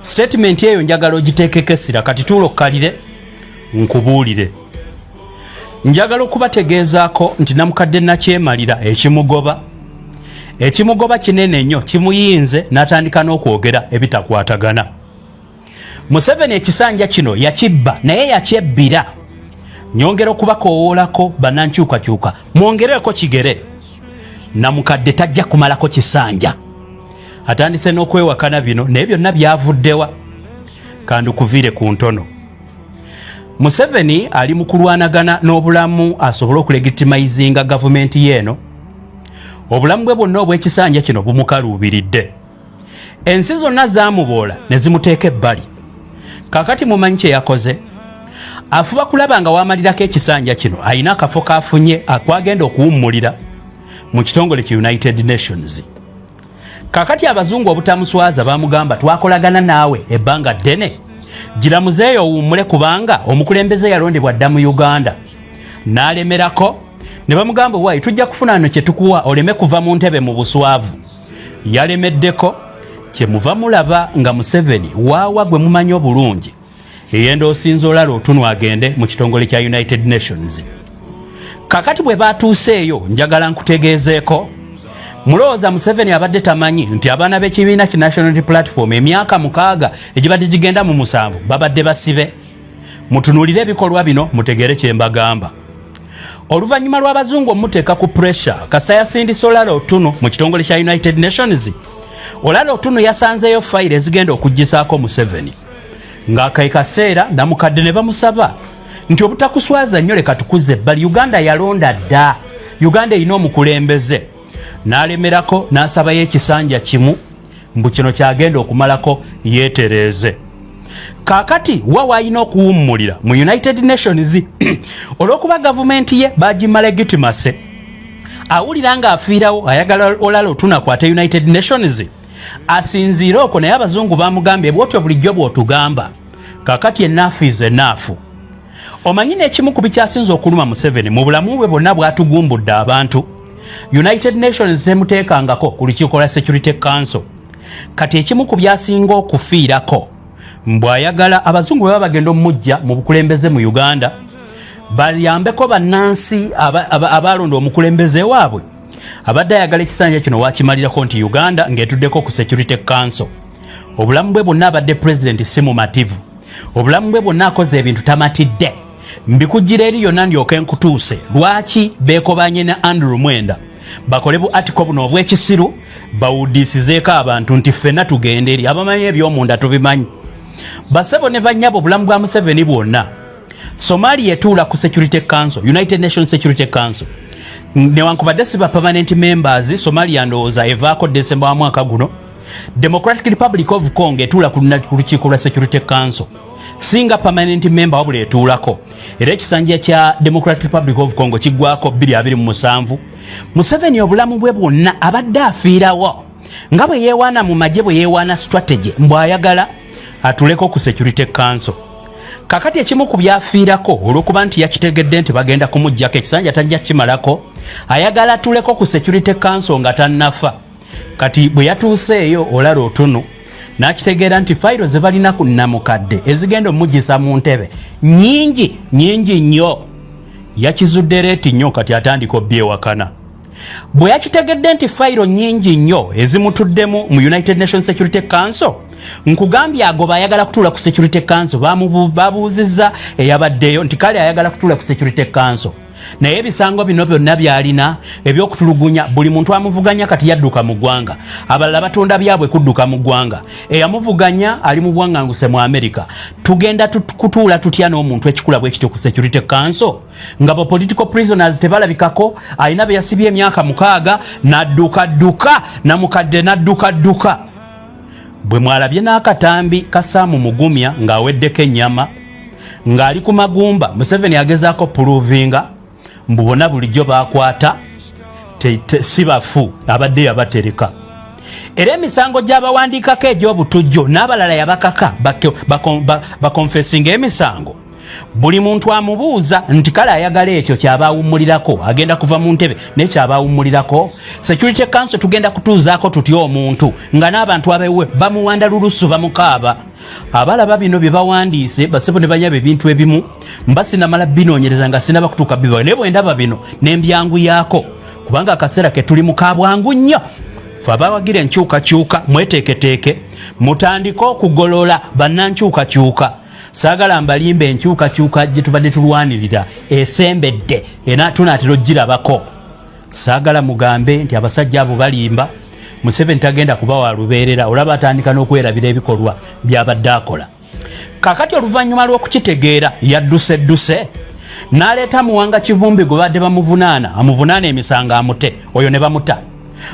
statement eyo njagala ogiteekeko essira kati tuulokkalire nkubuulire. Njagala okubategeezaako nti Namukadde nakyemalira ekimugoba kinene nnyo, kimuyinze n'atandika n'okwogera ebitakwatagana. Museveni ekisanja kino yakibba naye yakyebbira. Nyongera okubakoowoolako bannankyukakyuka mwongereko kigere. Namukadde tajja kumalako kisanja. Atandise n'okwewakana bino naye byonna byavuddewa. Kandukuviire ku ntono. Museveni ali mu kulwanagana n'obulamu asobole okulegitimizinga gavumenti yeeno. Obulamu bwe bwonna obw'ekisanja kino bumukaluubiridde. Ensi zonna zaamuboola ne zimuteeka ebbali. Kakati mumanyi kye yakoze? Afuba kulaba nga waamalirako ekisanja kino alina akafo kafunye akwagenda okuwummulira mu kitongole ki United Nations. Kakati abazungu obutamuswaza bamugamba twakolagana naawe ebbanga ddene, giramuzeeyo owummule kubanga omukulembeze yalondebwa dda mu Uganda. N'alemerako ne bamugamba waayi tujja kufuna ano kye tukuwa oleme kuva mu ntebe mu buswavu. Yalemeddeko kye muva mulaba nga Museveni waawa gwe mumanyi obulungi eyenda osinza olala otunu agende mu kitongole kya United Nations. Kakati bwe batuuseeyo njagala nkutegeezeeko, mulowooza Museveni abadde tamanyi nti abaana b'ekibiina ki National Unity Platform emyaka 6 egibadde gigenda mu 7 babadde basibe? Mutunuulire ebikolwa bino mutegere kye mbagamba. Oluvannyuma lw'abazungu omuteeka ku pressure, Kasa yasindise olala otunu mu kitongole kya United Nations. Olala otunu yasanzeeyo fayiro ezigenda okuggisaako Museveni. Ng'akayi kaseera Namukadde ne bamusaba nti obutakuswaza nnyo leka tukuze ebbali, Uganda yalonda dda, Uganda erina omukulembeze. N'alemerako n'asabayo ekisanja kimu mbu kino kyagenda okumalako yeetereeze. Kaakati wa alina okuwummulira mu United Nations olw'okuba gavumenti ye bagima legitimacy. Awulira ng'afiirawo ayagala olala otunakwate United Nations asinziire okwo, naye abazungu bamugambye bwotyo bulijjo bw'otugamba. Kaakati ennaafu is ennaafu. omanyi n'ekimu ku bikyasinza okuluma Museveni mu bulamu bwe bwonna bw'atugumbudde abantu United Nations temuteekangako ku lukiiko lwa Security Council kati ekimu ku byasinga okufiirako mbw'ayagala abazungu bwe bagenda omujja mu bukulembeze mu Uganda bayambeko bannansi abalonda omukulembeze waabwe abadde ayagala ekisanja kino wakimalirako nti Uganda ng'etuddeko ku Security Council obulamu bwe bwonna abadde president si mumativu obulamu bwe bwonna akoze ebintu tamatidde mbikujjira eri yonna ndyoka enkutuuse lwaki beekobanye ne Andrew Mwenda bakole bu article buno obw'ekisiru bawuddisizeeko abantu nti ffenna tugende eri abamanyi eby'omunda tubimanyi basebo ne bannyabo obulamu bwa Museveni bwonna Somalia etuula ku Security Council United Nations Security Council newankubadde si ba permanent members Somalia ndowooza evaako December wa mwaka guno Democratic Republic of Congo etuula ku lukiiko lwa Security Council singa permanent member wabula etuulako era ekisanja kya Democratic Republic of Congo kiggwako 2027 Museveni obulamu bwe bwonna abadde afiirawo nga bwe yeewaana mu magye bwe yeewaana strategy mbw'ayagala atuleko ku Security Council kakati ekimu ku byafiirako olw'okuba nti yakitegedde nti bagenda kumuggyako ekisanja tajja kimalako ayagala atuleko ku Security Council nga tannafa kati bwe yatuuseeyo olala otuno n'akitegeera nti fayiro ze balina ku Namukadde ezigenda omugisa mu ntebe nyingi nnyo yakizudde reeti nnyo kati atandika obyewakana bwe yakitegedde nti fayiro nyingi nnyo ezimutuddemu mu United Nations Security Council nkugambye agoba ayagala kutuula ku Security Council babuuzizza eyabaddeyo nti kale ayagala kutuula ku Security Council naye ebisango bino byonna byalina ebyokutulugunya buli muntu amuvuganya kati yadduka mu ggwanga abalala batunda byabwe kudduka mu ggwanga eyamuvuganya ali mu bwanganguse mu America tugenda kutuula tutya n'omuntu ekikula bwe kityo ku Security Council nga bo political prisoners tebalabikako alina bye yasibye emyaka 6 nadduka Namukadde nadduka bwe mwalabye n'akatambi kasaamu mugumya ng'aweddeko ennyama ng'ali ku magumba Museveni agezaako puluvinga mbubona bulijjo bakwata si bafu abadde yabatereka era emisango gy'abawandiikako egy'obutujjo n'abalala yabakaka bakonfesinga emisango buli muntu amubuuza nti kale ayagala ekyo kyabawummulirako agenda kuva mu ntebe nekyabawummulirako Security Council tugenda kutuuzaako tutya omuntu nga n'abantu abewe bamuwanda lulusu bamukaaba abalaba bino bye bawandiise basebo ne banyaba ebintu ebimu mbasinamala binoonyereza nga sinaba kutuuka bibawe naye bwe ndaba bino n'embyangu yaako kubanga akaseera ke tuli mu kabwangu nnyo fe abawagira enkyukakyuka mweteeketeeke mutandike okugolola bannankyukakyuka saagala mbalimbe enkyukakyuka gye tubadde tulwanirira esembedde tunaatera ogirabako saagala mugambe nti abasajja abo balimba Museveni tagenda kubawa lubeerera olaba atandika n'okwerabira ebikolwa by'abadde akola kakati oluvannyuma lw'okukitegeera yadduse n'aleeta Muwanga Kivumbi gwe badde amuvunaana emisango amute oyo ne bamuta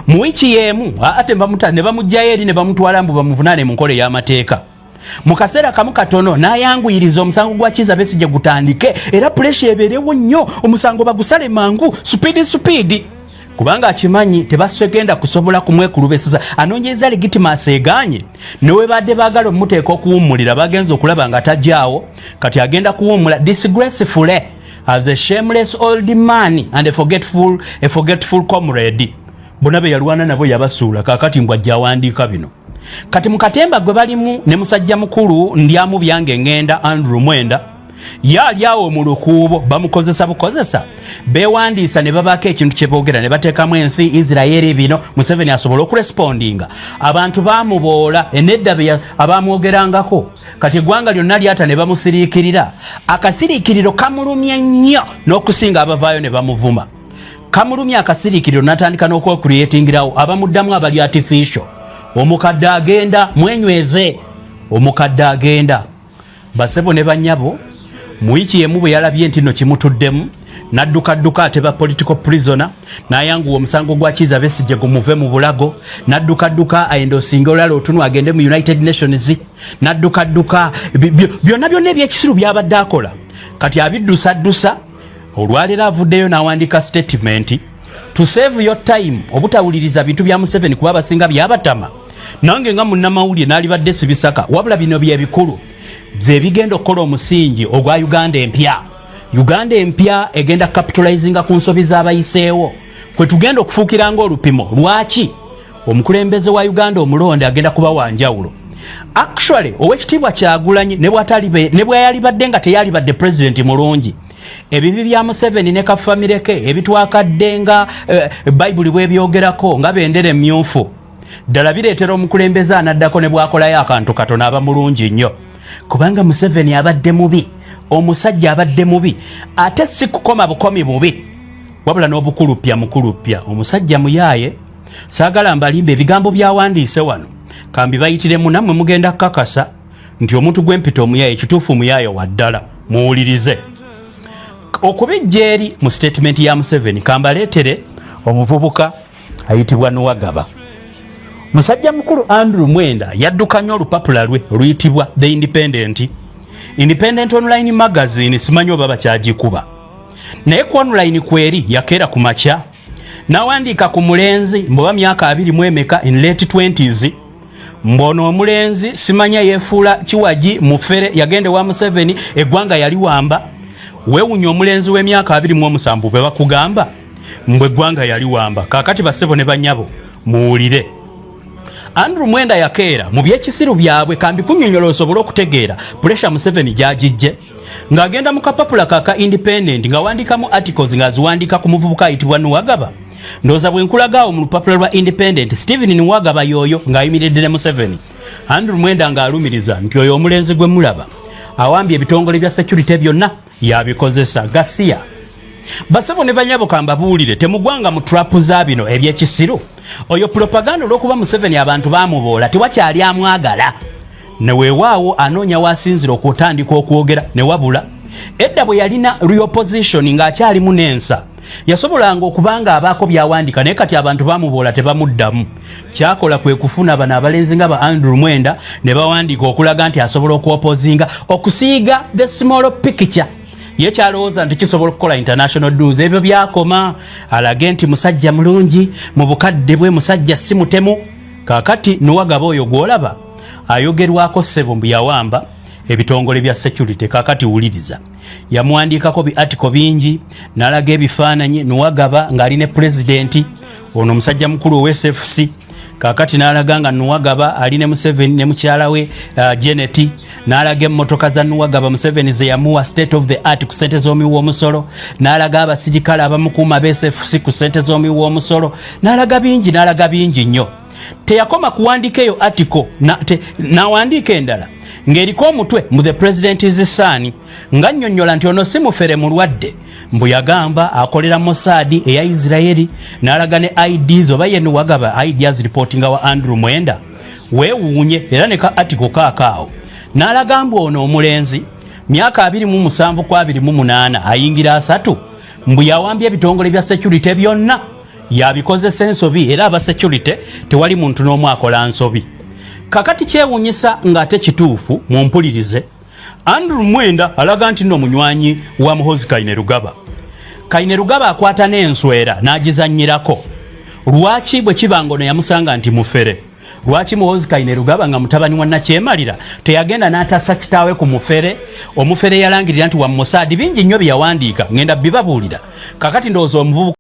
mu wiiki y'emu ate bamuta ne bamugjayo eri ne bamutwala mbu bamuvunaane mu nkola ey'amateeka mu kaseera kamu katono n'ayanguyiriza omusango gwa Kizza Besigye gutandike era puresha ebeerewo nnyo omusango bagusale mangu supiidi kubanga akimanyi tebasegenda kusobola kumwekulubesiza anoonyeza legitimacy eganye newe badde baagala omuteeka okuwummulira bagenza okulaba nga tajjaawo kati agenda kuwummula disgracefully as a shameless old man and a forgetful comrade bonna be yalwana nabo yabasuula kakati mbw ajja awandiika bino kati mu katemba gwe balimu ne musajja mukulu ndyamu byange ngenda Andrew Mwenda yali awo mu lukuubo bamukozesa bukozesa bewandiisa ne babaako ekintu kye boogera ne bateekamu ensi Israeli bino Museveni asobola okurespondinga abantu baamuboola enedda abamwogerangako kati eggwanga lyonna lyata ne bamusiriikirira akasiriikiriro kamulumya nnyo n'okusinga abavaayo ne bamuvuma kamulumya akasiriikiriro n'atandika n'okwecreatingirawo abamuddamu abali artificial omukadde agenda mwenyweze omukadde agenda basebo ne bannyabo mu wiiki emu bwe yalabye nti nno kimutuddemu n'adduka ate ba political prisoner n'ayanguwa omusango gwa Kizza Besigye gumuve mu bulago n'adduka ayendosinga olala otunu agende mu United Nations n'adduka byonna ebyekisiru byabadde akola kati abiddusaddusa olwaleero avuddeyo n'awandika statement to save your time obutawuliriza bintu bya Museveni kuba abasinga byabatama nange nga munnamawulire n'alibadde sibisaka wabula bino bye bikulu ze bigenda okukola omusingi ogwa Uganda empya Uganda empya egenda capitalizinga ku nsobi z'abayiseewo kwe tugenda okufuukira ng'olupimo lwaki omukulembeze wa Uganda omulonde agenda kuba wanjawulo. Actually owekitiibwa Kyagulanyi ne bweyalibadde nga teyalibadde president mulungi ebibi bya Museveni ne kafamire ke ebitwakadde nga Bible bwebyogerako nga bendere myufu ddala bireetera omukulembeze anaddako ne bwakolayo akantu katono aba mulungi nnyo kubanga Museveni abadde mubi omusajja abadde mubi ate si kukoma bukomi bubi wabula n'obukulupya mukulupya omusajja muyaaye saagala mbalimba ebigambo byawandiise wano kambi bayitiremu nammwe mugenda kakasa nti omuntu gw'empita omuyaaye kituufu muyaaye wa ddala muwulirize okubijja eri mu statement ya Museveni kambaleetere omuvubuka ayitibwa Nuwagaba. Musajja mukulu Andrew Mwenda yadduka nnyo olupapula lwe luyitibwa The Independent Online Magazine simanyi oba bakyagikuba naye ku online kweri yakeera ku makya n'awandiika ku mulenzi mboba myaka 20 in late 20s mbono omulenzi simanya yefuula kiwaji mufere yagende wa Museveni eggwanga yali wamba weewunya omulenzi w'emyaka 27 bwe bakugamba mbwe eggwanga yali wamba kakati basebo ne banyabo muwulire. Andrew Mwenda yakeera mu byekisiru byabwe kambi kunnyonnyola osobole okutegeera pressure Museveni gyagijje ng'agenda mu kapapula kaka Independent nga wandikamu articles ng'aziwandika ku muvubuka ayitibwa Nuwagaba. Ndowooza bwe nkulagaawo mu lupapula lwa Independent Stephen Nuwagaba y'oyo ng'ayimiridde ne Museveni. Andrew Mwenda ng'alumiriza nti oyo omulenzi gwe mulaba awambye ebitongole bya security byonna yabikozesa gasiya. Basebo ne banyabo kambabuulire temugwanga mu trap za bino ebyekisiru. Oyo propaganda olw'okuba Museveni abantu baamuboola tewakyali amwagala ne weewaawo anoonya wasinzira okutandika okwogera ne wabula edda bwe yalina reopposition ng'akyalimu n'ensa yasobolanga okubanga abaako byawandika naye kati abantu baamuboola tebamuddamu kyakola kwe kufuna bano abalenzi nga ba Andrew Mwenda ne bawandika okulaga nti asobola okuopozinga okusiiga the small picture ye kyalowooza nti kisobola okukola international dues ebyo byakoma alage nti musajja mulungi mu bukadde bwe musajja si mutemu kakati Nuwagaba oyo gwolaba ayogerwako ssebo mbu yawamba ebitongole bya security kakati wuliriza yamuwandiikako bi article bingi n'alaga ebifaananyi Nuwagaba ng'ali ne president ono omusajja mukulu ow'SFC kakati n'alaga nga Nuwagaba ali ne Museveni ne mukyala we Janet n'alaga emmotoka za Nuwagaba Museveni ze yamuwa state of the art ku ssente z'omuwi w'omusolo n'alaga abasirikale abamukuuma b'SFC ku ssente z'omuwi w'omusolo n'alaga bingi nnyo teyakoma kuwandika eyo article n'awandiika endala ng'eriko omutwe mu the president is son nga nnyonnyola nti ono si mufere mulwadde mbu yagamba akolera Mossad eya Israeli n'alaga ne IDs oba ye Nuwagaba ideas reportinga wa Andrew Mwenda weewuunye era ne ka article kaakaawo n'alaga mbu ono omulenzi myaka 27 ku 28 ayingira 3 mbu yawambye ebitongole bya security byonna yabikozesa ensobi era aba security tewali muntu n'omu akola nsobi. Kakati kyewunyisa ng'ate kituufu mu mpulirize Andrew Mwenda alaga nti nno munywanyi wa Muhoozi Kainerugaba akwata n'enswera n'agizannyirako lwaki bwe kiba ngono yamusanga nti mufere lwaki Muhoozi Kainerugaba nga mutabani wa Nakyemalira teyagenda n'atassa kitaawe ku mufere omufere yalangirira nti wa Mossad bingi nnyo bye yawandiika ngenda bibabuulira kakati ndowooza omuvubuka